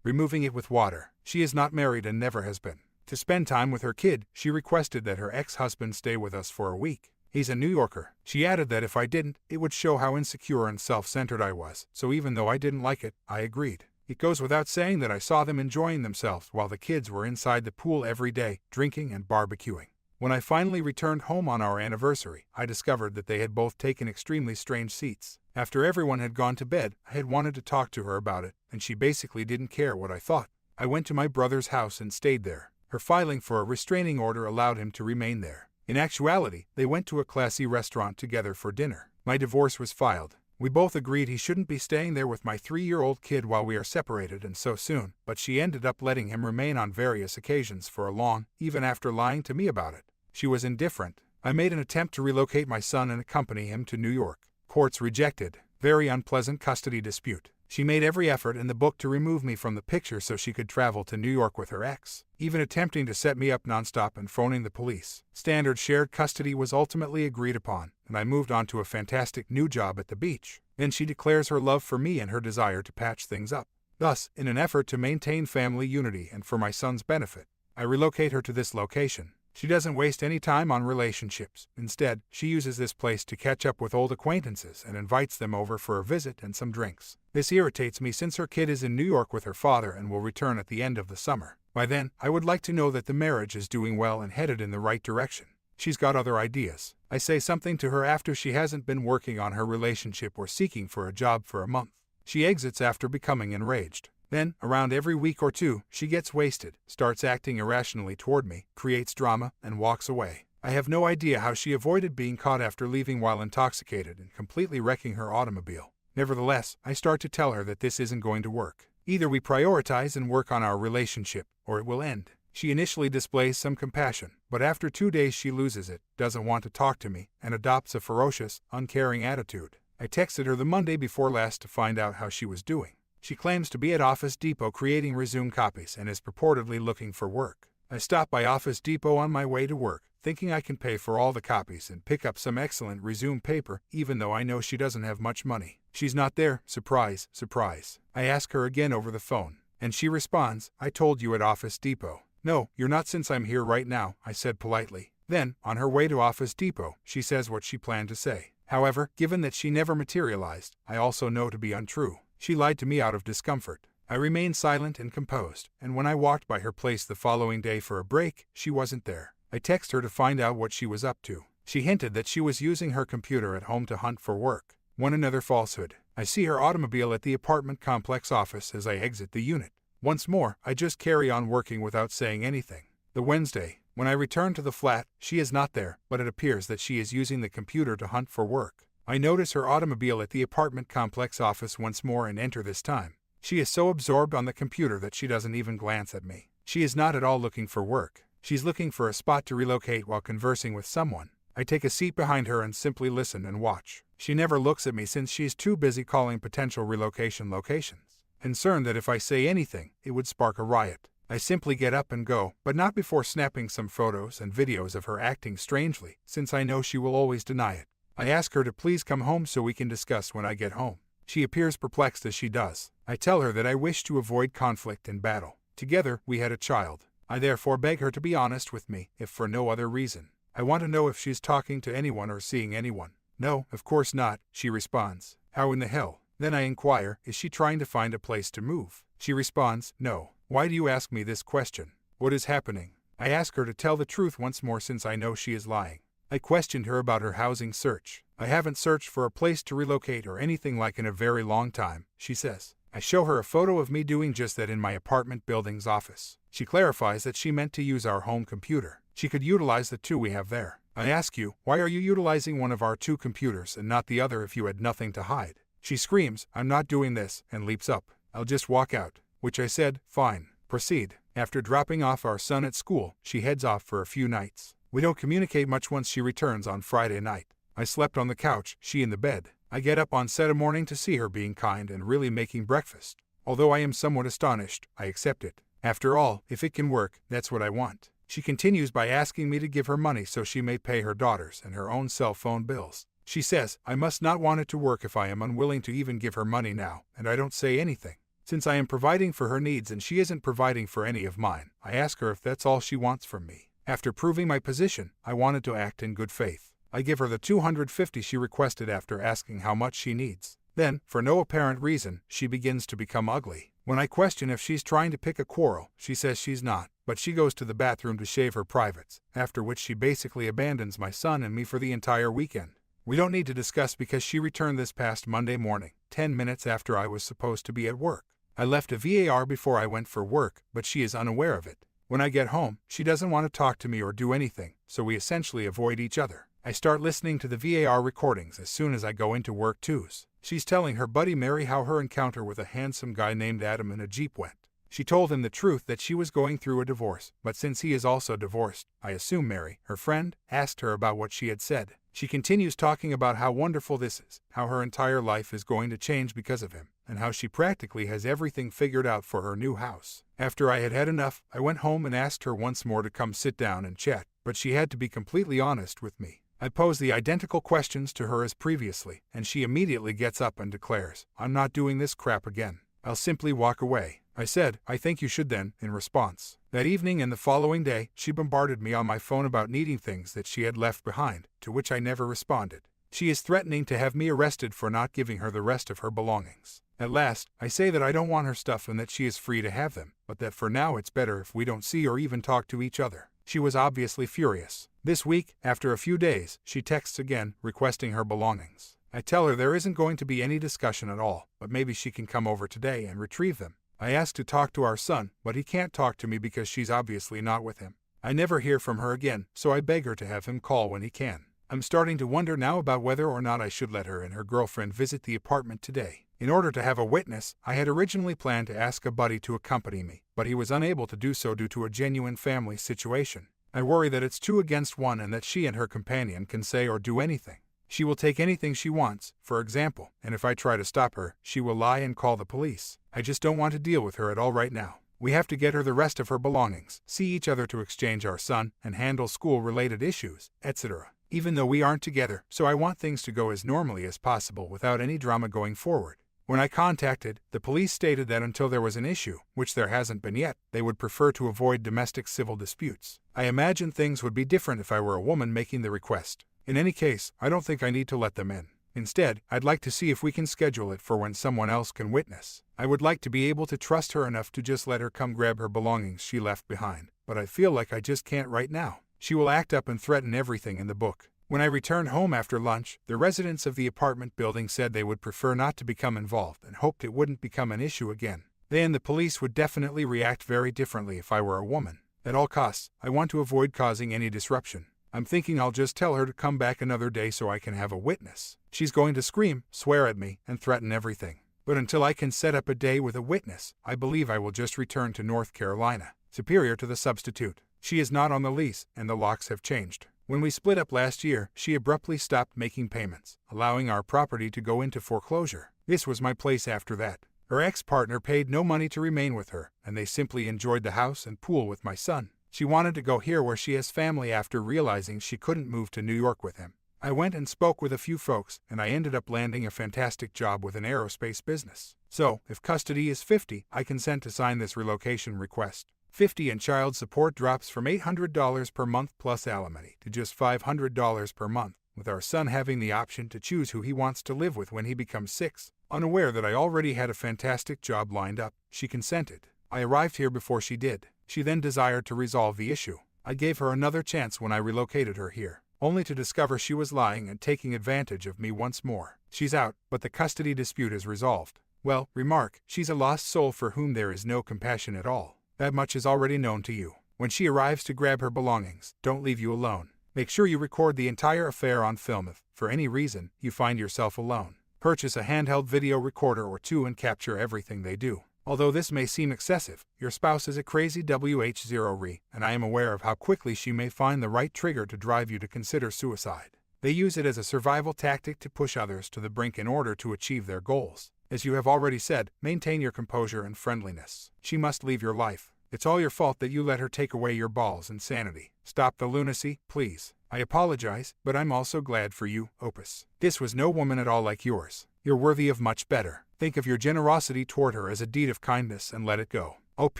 removing it with water. She is not married and never has been. To spend time with her kid, she requested that her ex-husband stay with us for a week. He's a New Yorker. She added that if I didn't, it would show how insecure and self-centered I was, so even though I didn't like it, I agreed. It goes without saying that I saw them enjoying themselves while the kids were inside the pool every day, drinking and barbecuing. When I finally returned home on our anniversary, I discovered that they had both taken extremely strange seats. After everyone had gone to bed, I had wanted to talk to her about it, and she basically didn't care what I thought. I went to my brother's house and stayed there. Her filing for a restraining order allowed him to remain there. In actuality, they went to a classy restaurant together for dinner. My divorce was filed. We both agreed he shouldn't be staying there with my 3-year-old kid while we are separated and so soon, but she ended up letting him remain on various occasions for a long, even after lying to me about it. She was indifferent. I made an attempt to relocate my son and accompany him to New York. Courts rejected. Very unpleasant custody dispute. She made every effort in the book to remove me from the picture so she could travel to New York with her ex, even attempting to set me up nonstop and phoning the police. Standard shared custody was ultimately agreed upon, and I moved on to a fantastic new job at the beach. Then she declares her love for me and her desire to patch things up. Thus, in an effort to maintain family unity and for my son's benefit, I relocate her to this location. She doesn't waste any time on relationships. Instead, she uses this place to catch up with old acquaintances and invites them over for a visit and some drinks. This irritates me since her kid is in New York with her father and will return at the end of the summer. By then, I would like to know that the marriage is doing well and headed in the right direction. She's got other ideas. I say something to her after she hasn't been working on her relationship or seeking for a job for a month. She exits after becoming enraged. Then, around every week or two, she gets wasted, starts acting irrationally toward me, creates drama, and walks away. I have no idea how she avoided being caught after leaving while intoxicated and completely wrecking her automobile. Nevertheless, I start to tell her that this isn't going to work. Either we prioritize and work on our relationship, or it will end. She initially displays some compassion, but after 2 days she loses it, doesn't want to talk to me, and adopts a ferocious, uncaring attitude. I texted her the Monday before last to find out how she was doing. She claims to be at Office Depot creating resume copies and is purportedly looking for work. I stop by Office Depot on my way to work, thinking I can pay for all the copies and pick up some excellent resume paper, even though I know she doesn't have much money. She's not there. Surprise, surprise. I ask her again over the phone, and she responds, "I told you at Office Depot." "No, you're not since I'm here right now," I said politely. Then, on her way to Office Depot, she says what she planned to say. However, given that she never materialized, I also know to be untrue. She lied to me out of discomfort. I remained silent and composed, and when I walked by her place the following day for a break, she wasn't there. I texted her to find out what she was up to. She hinted that she was using her computer at home to hunt for work. One another falsehood. I see her automobile at the apartment complex office as I exit the unit. Once more, I just carry on working without saying anything. The Wednesday, when I return to the flat, she is not there, but it appears that she is using the computer to hunt for work. I notice her automobile at the apartment complex office once more and enter this time. She is so absorbed on the computer that she doesn't even glance at me. She is not at all looking for work. She's looking for a spot to relocate while conversing with someone. I take a seat behind her and simply listen and watch. She never looks at me since she's too busy calling potential relocation locations. Concerned that if I say anything, it would spark a riot, I simply get up and go, but not before snapping some photos and videos of her acting strangely, since I know she will always deny it. I ask her to please come home so we can discuss when I get home. She appears perplexed as she does. I tell her that I wish to avoid conflict and battle. Together, we had a child. I therefore beg her to be honest with me, if for no other reason. I want to know if she's talking to anyone or seeing anyone. "No, of course not," she responds. "How in the hell?" Then I inquire, is she trying to find a place to move? She responds, "No." "Why do you ask me this question? What is happening?" I ask her to tell the truth once more since I know she is lying. I questioned her about her housing search. "I haven't searched for a place to relocate or anything like in a very long time," she says. I show her a photo of me doing just that in my apartment building's office. She clarifies that she meant to use our home computer. She could utilize the two we have there. I ask you, why are you utilizing one of our two computers and not the other if you had nothing to hide? She screams, "I'm not doing this," and leaps up. "I'll just walk out," which I said, "Fine, proceed." After dropping off our son at school, she heads off for a few nights. We don't communicate much once she returns on Friday night. I slept on the couch, she in the bed. I get up on Saturday morning to see her being kind and really making breakfast. Although I am somewhat astonished, I accept it. After all, if it can work, that's what I want. She continues by asking me to give her money so she may pay her daughter's and her own cell phone bills. She says, I must not want it to work if I am unwilling to even give her money now, and I don't say anything. Since I am providing for her needs and she isn't providing for any of mine, I ask her if that's all she wants from me. After proving my position, I wanted to act in good faith. I give her the $250 she requested after asking how much she needs. Then, for no apparent reason, she begins to become ugly. When I question if she's trying to pick a quarrel, she says she's not, but she goes to the bathroom to shave her privates, after which she basically abandons my son and me for the entire weekend. We don't need to discuss because she returned this past Monday morning, 10 minutes after I was supposed to be at work. I left a VAR before I went for work, but she is unaware of it. When I get home, she doesn't want to talk to me or do anything, so we essentially avoid each other. I start listening to the VAR recordings as soon as I go into work too. She's telling her buddy Mary how her encounter with a handsome guy named Adam in a Jeep went. She told him the truth that she was going through a divorce, but since he is also divorced, I assume Mary, her friend, asked her about what she had said. She continues talking about how wonderful this is, how her entire life is going to change because of him, and how she practically has everything figured out for her new house. After I had had enough, I went home and asked her once more to come sit down and chat, but she had to be completely honest with me. I pose the identical questions to her as previously, and she immediately gets up and declares, "I'm not doing this crap again. I'll simply walk away." I said, "I think you should then," in response. That evening and the following day, she bombarded me on my phone about needing things that she had left behind, to which I never responded. She is threatening to have me arrested for not giving her the rest of her belongings. At last, I say that I don't want her stuff and that she is free to have them, but that for now it's better if we don't see or even talk to each other. She was obviously furious. This week, after a few days, she texts again, requesting her belongings. I tell her there isn't going to be any discussion at all, but maybe she can come over today and retrieve them. I ask to talk to our son, but he can't talk to me because she's obviously not with him. I never hear from her again, so I beg her to have him call when he can. I'm starting to wonder now about whether or not I should let her and her girlfriend visit the apartment today. In order to have a witness, I had originally planned to ask a buddy to accompany me, but he was unable to do so due to a genuine family situation. I worry that it's 2 against 1 and that she and her companion can say or do anything. She will take anything she wants, for example, and if I try to stop her, she will lie and call the police. I just don't want to deal with her at all right now. We have to get her the rest of her belongings, see each other to exchange our son, and handle school-related issues, etc. Even though we aren't together, so I want things to go as normally as possible without any drama going forward. When I contacted, the police stated that until there was an issue, which there hasn't been yet, they would prefer to avoid domestic civil disputes. I imagine things would be different if I were a woman making the request. In any case, I don't think I need to let them in. Instead, I'd like to see if we can schedule it for when someone else can witness. I would like to be able to trust her enough to just let her come grab her belongings she left behind, but I feel like I just can't right now. She will act up and threaten everything in the book. When I returned home after lunch, the residents of the apartment building said they would prefer not to become involved and hoped it wouldn't become an issue again. They and the police would definitely react very differently if I were a woman. At all costs, I want to avoid causing any disruption. I'm thinking I'll just tell her to come back another day so I can have a witness. She's going to scream, swear at me, and threaten everything. But until I can set up a day with a witness, I believe I will just return to North Carolina, superior to the substitute. She is not on the lease, and the locks have changed. When we split up last year, she abruptly stopped making payments, allowing our property to go into foreclosure. This was my place after that. Her ex-partner paid no money to remain with her, and they simply enjoyed the house and pool with my son. She wanted to go here where she has family after realizing she couldn't move to New York with him. I went and spoke with a few folks, and I ended up landing a fantastic job with an aerospace business. So, if custody is 50, I consent to sign this relocation request. 50 and child support drops from $800 per month plus alimony to just $500 per month, with our son having the option to choose who he wants to live with when he becomes 6. Unaware that I already had a fantastic job lined up, she consented. I arrived here before she did. She then desired to resolve the issue. I gave her another chance when I relocated her here, only to discover she was lying and taking advantage of me once more. She's out, but the custody dispute is resolved. Well, remark, she's a lost soul for whom there is no compassion at all. That much is already known to you. When she arrives to grab her belongings, don't leave you alone. Make sure you record the entire affair on film if, for any reason, you find yourself alone. Purchase a handheld video recorder or 2 and capture everything they do. Although this may seem excessive, your spouse is a crazy WH0re, and I am aware of how quickly she may find the right trigger to drive you to consider suicide. They use it as a survival tactic to push others to the brink in order to achieve their goals. As you have already said, maintain your composure and friendliness. She must leave your life. It's all your fault that you let her take away your balls and sanity. Stop the lunacy, please. I apologize, but I'm also glad for you, Opus. This was no woman at all like yours. You're worthy of much better. Think of your generosity toward her as a deed of kindness and let it go. OP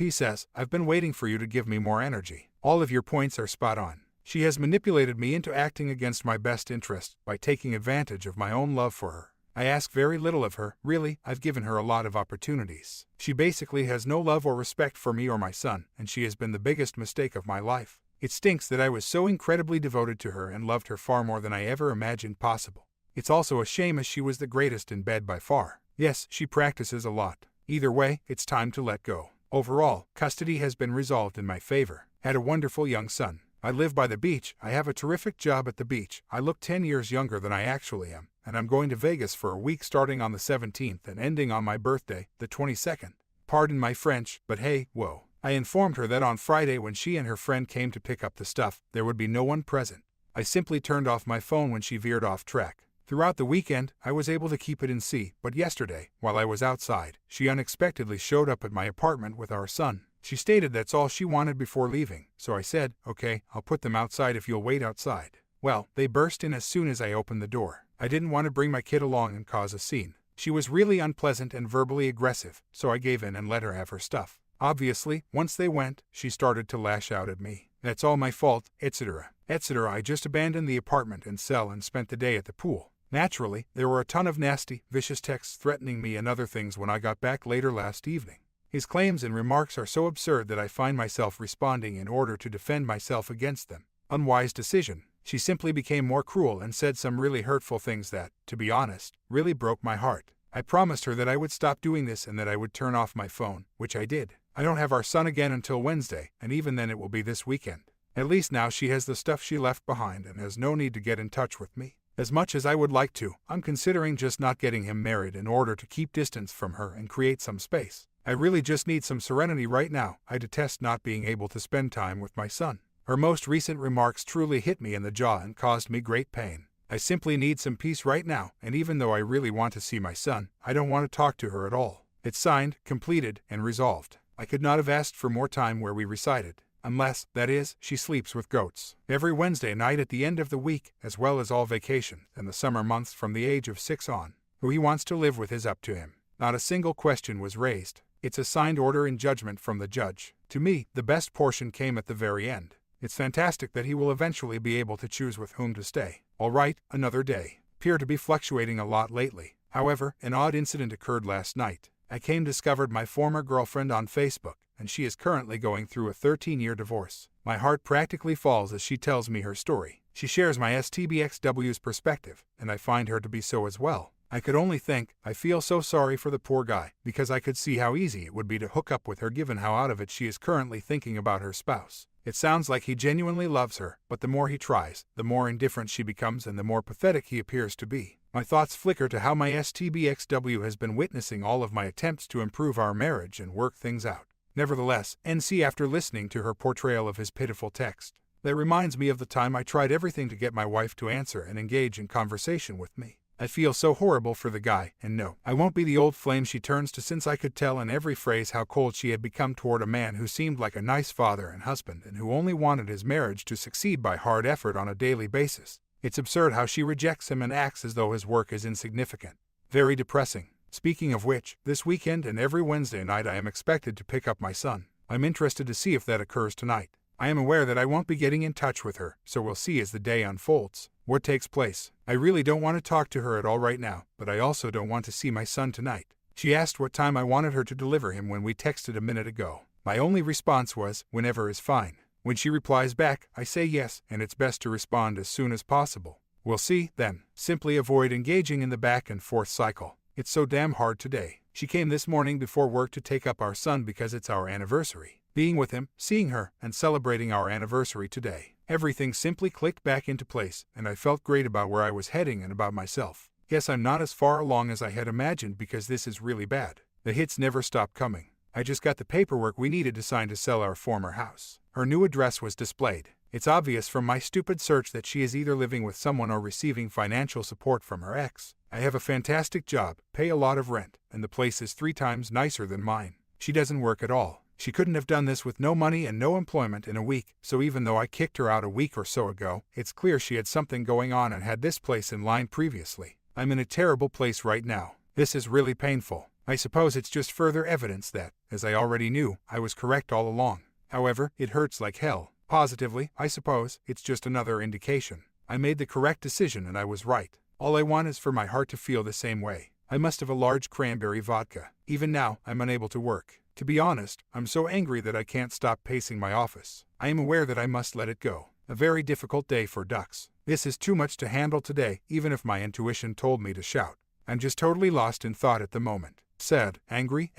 says, I've been waiting for you to give me more energy. All of your points are spot on. She has manipulated me into acting against my best interest by taking advantage of my own love for her. I ask very little of her, really. I've given her a lot of opportunities. She basically has no love or respect for me or my son, and she has been the biggest mistake of my life. It stinks that I was so incredibly devoted to her and loved her far more than I ever imagined possible. It's also a shame as she was the greatest in bed by far. Yes, she practices a lot. Either way, it's time to let go. Overall, custody has been resolved in my favor. Had a wonderful young son. I live by the beach. I have a terrific job at the beach. I look 10 years younger than I actually am, and I'm going to Vegas for a week starting on the 17th and ending on my birthday, the 22nd. Pardon my French, but hey, whoa. I informed her that on Friday when she and her friend came to pick up the stuff, there would be no one present. I simply turned off my phone when she veered off track. Throughout the weekend, I was able to keep it in C, but yesterday, while I was outside, she unexpectedly showed up at my apartment with our son. She stated that's all she wanted before leaving, so I said, okay, I'll put them outside if you'll wait outside. Well, they burst in as soon as I opened the door. I didn't want to bring my kid along and cause a scene. She was really unpleasant and verbally aggressive, so I gave in and let her have her stuff. Obviously, once they went, she started to lash out at me. That's all my fault, etc. I just abandoned the apartment and cell and spent the day at the pool. Naturally, there were a ton of nasty, vicious texts threatening me and other things when I got back later last evening. His claims and remarks are so absurd that I find myself responding in order to defend myself against them. Unwise decision. She simply became more cruel and said some really hurtful things that, to be honest, really broke my heart. I promised her that I would stop doing this and that I would turn off my phone, which I did. I don't have our son again until Wednesday, and even then it will be this weekend. At least now she has the stuff she left behind and has no need to get in touch with me. As much as I would like to, I'm considering just not getting him married in order to keep distance from her and create some space. I really just need some serenity right now. I detest not being able to spend time with my son. Her most recent remarks truly hit me in the jaw and caused me great pain. I simply need some peace right now, and even though I really want to see my son, I don't want to talk to her at all. It's signed, completed, and resolved. I could not have asked for more time where we resided. Unless, that is, she sleeps with goats. Every Wednesday night at the end of the week, as well as all vacation, and the summer months from the age of 6 on. Who he wants to live with is up to him. Not a single question was raised. It's a signed order in judgment from the judge. To me, the best portion came at the very end. It's fantastic that he will eventually be able to choose with whom to stay. All right, another day. Appear to be fluctuating a lot lately. However, an odd incident occurred last night. I discovered my former girlfriend on Facebook, and she is currently going through a 13-year divorce. My heart practically falls as she tells me her story. She shares my STBXW's perspective, and I find her to be so as well. I could only think, I feel so sorry for the poor guy, because I could see how easy it would be to hook up with her given how out of it she is currently thinking about her spouse. It sounds like he genuinely loves her, but the more he tries, the more indifferent she becomes and the more pathetic he appears to be. My thoughts flicker to how my STBXW has been witnessing all of my attempts to improve our marriage and work things out. Nevertheless, NC after listening to her portrayal of his pitiful text. That reminds me of the time I tried everything to get my wife to answer and engage in conversation with me. I feel so horrible for the guy, and no, I won't be the old flame she turns to since I could tell in every phrase how cold she had become toward a man who seemed like a nice father and husband and who only wanted his marriage to succeed by hard effort on a daily basis. It's absurd how she rejects him and acts as though his work is insignificant. Very depressing. Speaking of which, this weekend and every Wednesday night I am expected to pick up my son. I'm interested to see if that occurs tonight. I am aware that I won't be getting in touch with her, so we'll see as the day unfolds what takes place. I really don't want to talk to her at all right now, but I also don't want to see my son tonight. She asked what time I wanted her to deliver him when we texted a minute ago. My only response was, whenever is fine. When she replies back, I say yes, and it's best to respond as soon as possible. We'll see, then. Simply avoid engaging in the back and forth cycle. It's so damn hard today. She came this morning before work to take up our son because it's our anniversary. Being with him, seeing her, and celebrating our anniversary today. Everything simply clicked back into place, and I felt great about where I was heading and about myself. Guess I'm not as far along as I had imagined because this is really bad. The hits never stop coming. I just got the paperwork we needed to sign to sell our former house. Her new address was displayed. It's obvious from my stupid search that she is either living with someone or receiving financial support from her ex. I have a fantastic job, pay a lot of rent, and the place is 3 times nicer than mine. She doesn't work at all. She couldn't have done this with no money and no employment in a week, so even though I kicked her out a week or so ago, it's clear she had something going on and had this place in line previously. I'm in a terrible place right now. This is really painful. I suppose it's just further evidence that, as I already knew, I was correct all along. However, it hurts like hell. Positively, I suppose, it's just another indication. I made the correct decision and I was right. All I want is for my heart to feel the same way. I must have a large cranberry vodka. Even now, I'm unable to work. To be honest, I'm so angry that I can't stop pacing my office. I am aware that I must let it go. A very difficult day for ducks. This is too much to handle today, even if my intuition told me to shout. I'm just totally lost in thought at the moment. Sad, angry,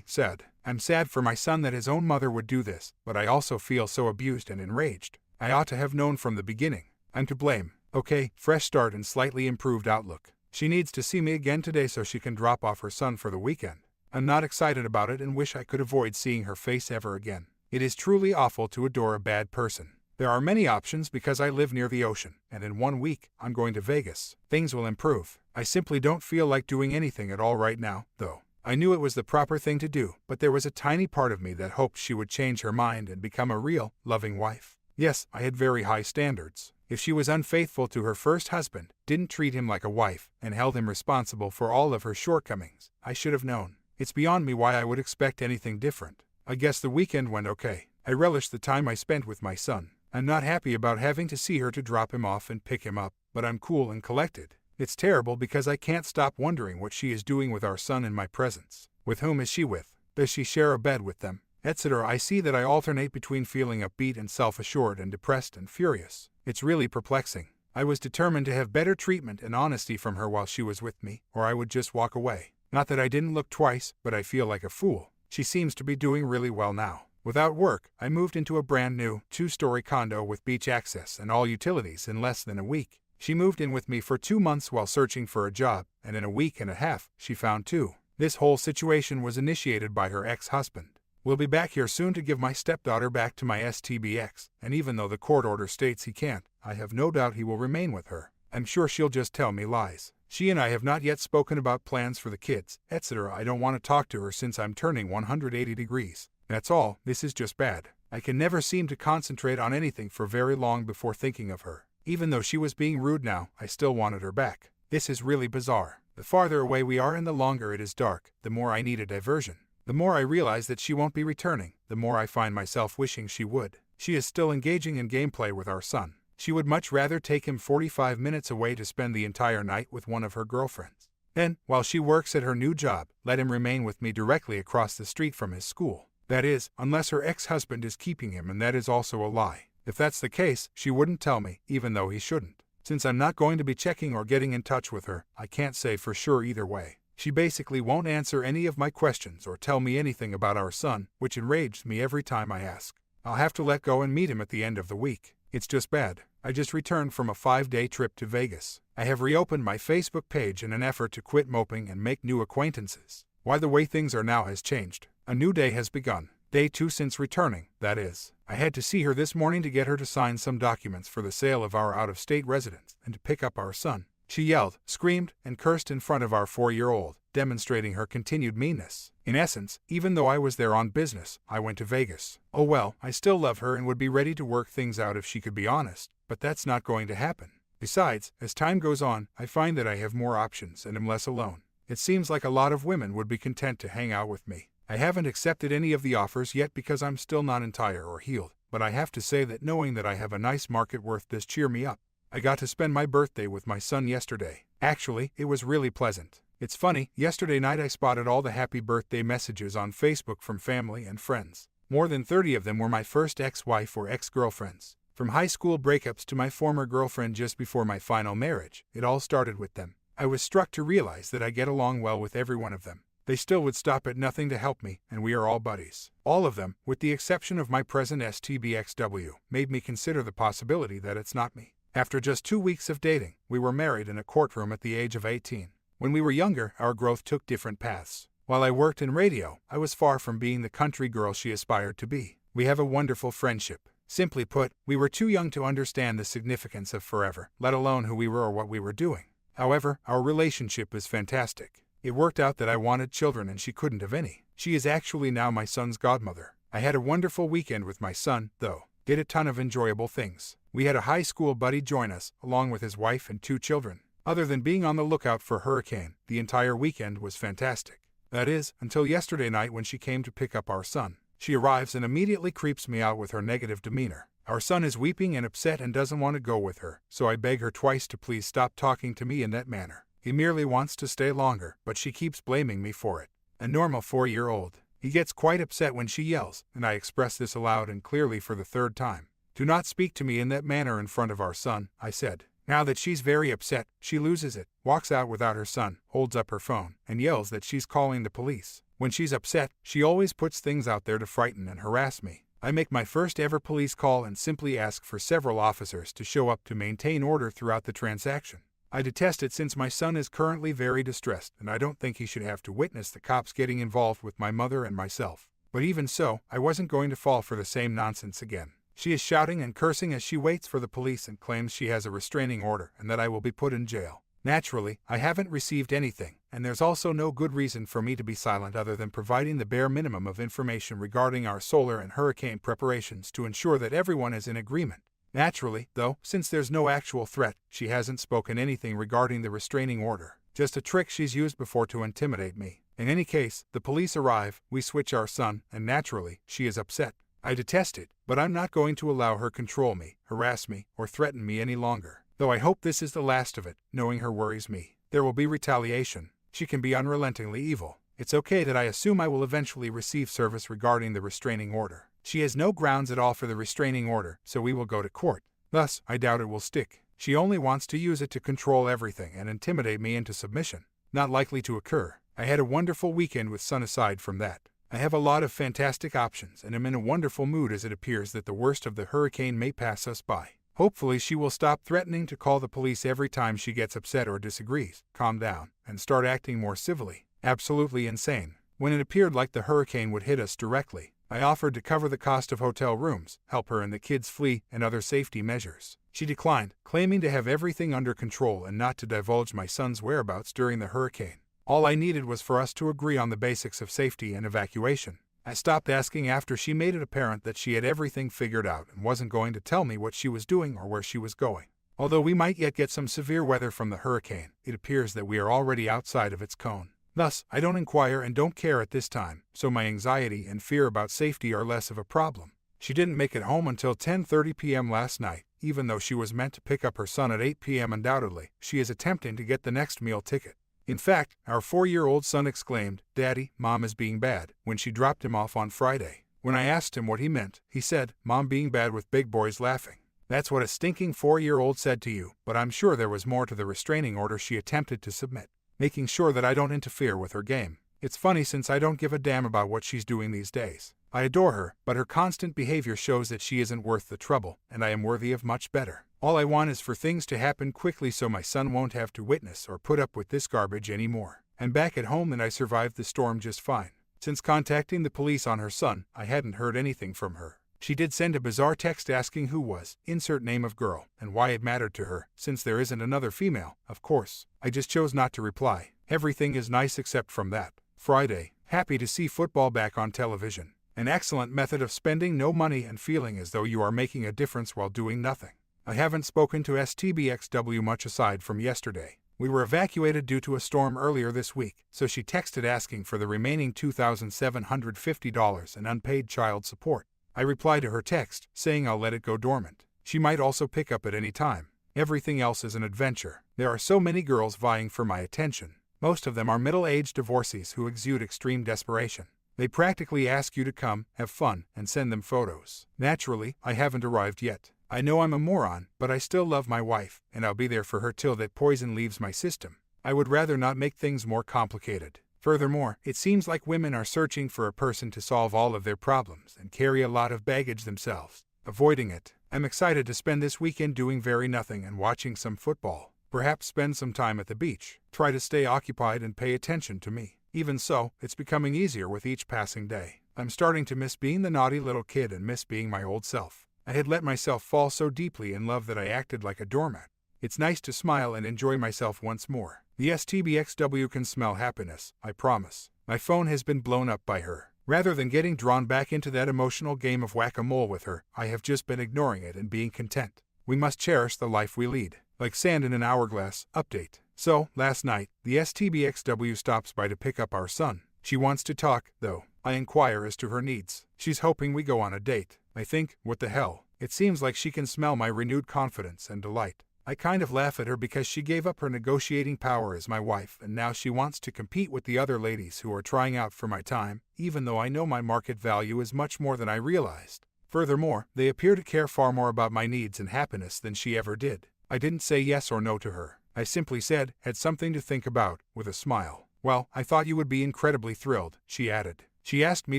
sad. I'm sad for my son that his own mother would do this, but I also feel so abused and enraged. I ought to have known from the beginning. I'm to blame. Okay, fresh start and slightly improved outlook. She needs to see me again today so she can drop off her son for the weekend. I'm not excited about it and wish I could avoid seeing her face ever again. It is truly awful to adore a bad person. There are many options because I live near the ocean, and in 1 week, I'm going to Vegas. Things will improve. I simply don't feel like doing anything at all right now, though. I knew it was the proper thing to do, but there was a tiny part of me that hoped she would change her mind and become a real, loving wife. Yes, I had very high standards. If she was unfaithful to her first husband, didn't treat him like a wife, and held him responsible for all of her shortcomings, I should have known. It's beyond me why I would expect anything different. I guess the weekend went okay. I relished the time I spent with my son. I'm not happy about having to see her to drop him off and pick him up, but I'm cool and collected. It's terrible because I can't stop wondering what she is doing with our son in my presence. With whom is she with? Does she share a bed with them? Etc. I see that I alternate between feeling upbeat and self-assured and depressed and furious. It's really perplexing. I was determined to have better treatment and honesty from her while she was with me, or I would just walk away. Not that I didn't look twice, but I feel like a fool. She seems to be doing really well now. Without work, I moved into a brand new, 2-story condo with beach access and all utilities in less than a week. She moved in with me for 2 months while searching for a job, and in a week and a half, she found 2. This whole situation was initiated by her ex-husband. We'll be back here soon to give my stepdaughter back to my STBX, and even though the court order states he can't, I have no doubt he will remain with her. I'm sure she'll just tell me lies. She and I have not yet spoken about plans for the kids, etc. I don't want to talk to her since I'm turning 180 degrees. That's all. This is just bad. I can never seem to concentrate on anything for very long before thinking of her. Even though she was being rude now, I still wanted her back. This is really bizarre. The farther away we are and the longer it is dark, the more I need a diversion. The more I realize that she won't be returning, the more I find myself wishing she would. She is still engaging in gameplay with our son. She would much rather take him 45 minutes away to spend the entire night with one of her girlfriends. Then, while she works at her new job, let him remain with me directly across the street from his school. That is, unless her ex-husband is keeping him, and that is also a lie. If that's the case, she wouldn't tell me, even though he shouldn't. Since I'm not going to be checking or getting in touch with her, I can't say for sure either way. She basically won't answer any of my questions or tell me anything about our son, which enrages me every time I ask. I'll have to let go and meet him at the end of the week. It's just bad. I just returned from a 5-day trip to Vegas. I have reopened my Facebook page in an effort to quit moping and make new acquaintances. Why the way things are now has changed. A new day has begun. Day 2 since returning, that is. I had to see her this morning to get her to sign some documents for the sale of our out-of-state residence and to pick up our son. She yelled, screamed, and cursed in front of our 4-year-old, demonstrating her continued meanness. In essence, even though I was there on business, I went to Vegas. Oh well, I still love her and would be ready to work things out if she could be honest, but that's not going to happen. Besides, as time goes on, I find that I have more options and am less alone. It seems like a lot of women would be content to hang out with me. I haven't accepted any of the offers yet because I'm still not entire or healed, but I have to say that knowing that I have a nice market worth does cheer me up. I got to spend my birthday with my son yesterday. Actually, it was really pleasant. It's funny, yesterday night I spotted all the happy birthday messages on Facebook from family and friends. More than 30 of them were my first ex-wife or ex-girlfriends. From high school breakups to my former girlfriend just before my final marriage, it all started with them. I was struck to realize that I get along well with every one of them. They still would stop at nothing to help me, and we are all buddies. All of them, with the exception of my present STBXW, made me consider the possibility that it's not me. After just 2 weeks of dating, we were married in a courtroom at the age of 18. When we were younger, our growth took different paths. While I worked in radio, I was far from being the country girl she aspired to be. We have a wonderful friendship. Simply put, we were too young to understand the significance of forever, let alone who we were or what we were doing. However, our relationship is fantastic. It worked out that I wanted children and she couldn't have any. She is actually now my son's godmother. I had a wonderful weekend with my son, though. Did a ton of enjoyable things. We had a high school buddy join us, along with his wife and 2 children. Other than being on the lookout for a hurricane, the entire weekend was fantastic. That is, until yesterday night when she came to pick up our son. She arrives and immediately creeps me out with her negative demeanor. Our son is weeping and upset and doesn't want to go with her, so I beg her twice to please stop talking to me in that manner. He merely wants to stay longer, but she keeps blaming me for it. A normal 4-year-old. He gets quite upset when she yells, and I express this aloud and clearly for the third time. Do not speak to me in that manner in front of our son, I said. Now that she's very upset, she loses it, walks out without her son, holds up her phone, and yells that she's calling the police. When she's upset, she always puts things out there to frighten and harass me. I make my first ever police call and simply ask for several officers to show up to maintain order throughout the transaction. I detest it since my son is currently very distressed and I don't think he should have to witness the cops getting involved with my mother and myself. But even so, I wasn't going to fall for the same nonsense again. She is shouting and cursing as she waits for the police and claims she has a restraining order and that I will be put in jail. Naturally, I haven't received anything, and there's also no good reason for me to be silent other than providing the bare minimum of information regarding our solar and hurricane preparations to ensure that everyone is in agreement. Naturally, though, since there's no actual threat, she hasn't spoken anything regarding the restraining order, just a trick she's used before to intimidate me. In any case, the police arrive, we switch our son, and naturally, she is upset. I detest it, but I'm not going to allow her control me, harass me, or threaten me any longer. Though I hope this is the last of it, knowing her worries me. There will be retaliation. She can be unrelentingly evil. It's okay that I assume I will eventually receive service regarding the restraining order. She has no grounds at all for the restraining order, so we will go to court. Thus, I doubt it will stick. She only wants to use it to control everything and intimidate me into submission. Not likely to occur. I had a wonderful weekend with son aside from that. I have a lot of fantastic options and am in a wonderful mood as it appears that the worst of the hurricane may pass us by. Hopefully she will stop threatening to call the police every time she gets upset or disagrees, calm down, and start acting more civilly. Absolutely insane. When it appeared like the hurricane would hit us directly, I offered to cover the cost of hotel rooms, help her and the kids flee, and other safety measures. She declined, claiming to have everything under control and not to divulge my son's whereabouts during the hurricane. All I needed was for us to agree on the basics of safety and evacuation. I stopped asking after she made it apparent that she had everything figured out and wasn't going to tell me what she was doing or where she was going. Although we might yet get some severe weather from the hurricane, it appears that we are already outside of its cone. Thus, I don't inquire and don't care at this time, so my anxiety and fear about safety are less of a problem. She didn't make it home until 10:30 p.m. last night, even though she was meant to pick up her son at 8 p.m. Undoubtedly, she is attempting to get the next meal ticket. In fact, our 4-year-old son exclaimed, "Daddy, Mom is being bad," when she dropped him off on Friday. When I asked him what he meant, he said, "Mom being bad with big boys laughing." That's what a stinking 4-year-old said to you, but I'm sure there was more to the restraining order she attempted to submit, making sure that I don't interfere with her game. It's funny since I don't give a damn about what she's doing these days. I adore her, but her constant behavior shows that she isn't worth the trouble, and I am worthy of much better. All I want is for things to happen quickly so my son won't have to witness or put up with this garbage anymore. I'm back at home and I survived the storm just fine. Since contacting the police on her son, I hadn't heard anything from her. She did send a bizarre text asking who was, insert name of girl, and why it mattered to her, since there isn't another female, of course. I just chose not to reply. Everything is nice except from that. Friday, happy to see football back on television. An excellent method of spending no money and feeling as though you are making a difference while doing nothing. I haven't spoken to STBXW much aside from yesterday. We were evacuated due to a storm earlier this week, so she texted asking for the remaining $2,750 in unpaid child support. I replied to her text, saying I'll let it go dormant. She might also pick up at any time. Everything else is an adventure. There are so many girls vying for my attention. Most of them are middle-aged divorcees who exude extreme desperation. They practically ask you to come, have fun, and send them photos. Naturally, I haven't arrived yet. I know I'm a moron, but I still love my wife, and I'll be there for her till that poison leaves my system. I would rather not make things more complicated. Furthermore, it seems like women are searching for a person to solve all of their problems and carry a lot of baggage themselves, avoiding it. I'm excited to spend this weekend doing very nothing and watching some football. Perhaps spend some time at the beach. Try to stay occupied and pay attention to me. Even so, it's becoming easier with each passing day. I'm starting to miss being the naughty little kid and miss being my old self. I had let myself fall so deeply in love that I acted like a doormat. It's nice to smile and enjoy myself once more. The STBXW can smell happiness, I promise. My phone has been blown up by her. Rather than getting drawn back into that emotional game of whack-a-mole with her, I have just been ignoring it and being content. We must cherish the life we lead. like sand in an hourglass. Update. So, last night, the STBXW stops by to pick up our son. She wants to talk, though. I inquire as to her needs. She's hoping we go on a date. I think, what the hell? It seems like she can smell my renewed confidence and delight. I kind of laugh at her because she gave up her negotiating power as my wife and now she wants to compete with the other ladies who are trying out for my time, even though I know my market value is much more than I realized. Furthermore, they appear to care far more about my needs and happiness than she ever did. I didn't say yes or no to her. I simply said, had something to think about, with a smile. Well, I thought you would be incredibly thrilled, she added. She asked me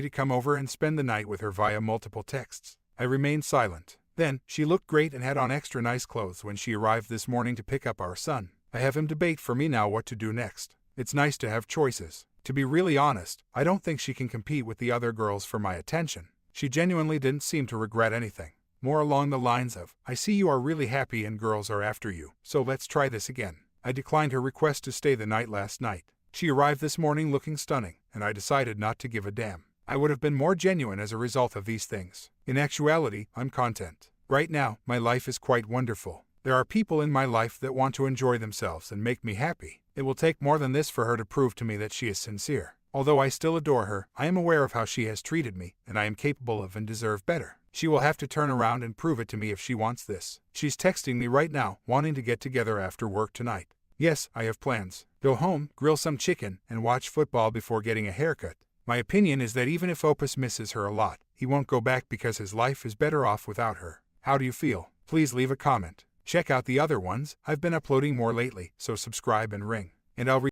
to come over and spend the night with her via multiple texts. I remained silent. Then, she looked great and had on extra nice clothes when she arrived this morning to pick up our son. I have him debate for me now what to do next. It's nice to have choices. To be really honest, I don't think she can compete with the other girls for my attention. She genuinely didn't seem to regret anything. More along the lines of, I see you are really happy and girls are after you, so let's try this again. I declined her request to stay the night last night. She arrived this morning looking stunning, and I decided not to give a damn. I would have been more genuine as a result of these things. In actuality, I'm content. Right now, my life is quite wonderful. There are people in my life that want to enjoy themselves and make me happy. It will take more than this for her to prove to me that she is sincere. Although I still adore her, I am aware of how she has treated me, and I am capable of and deserve better. She will have to turn around and prove it to me if she wants this. She's texting me right now, wanting to get together after work tonight. Yes, I have plans. Go home, grill some chicken, and watch football before getting a haircut. My opinion is that even if Opus misses her a lot, he won't go back because his life is better off without her. How do you feel? Please leave a comment. Check out the other ones. I've been uploading more lately, so subscribe and ring. And I'll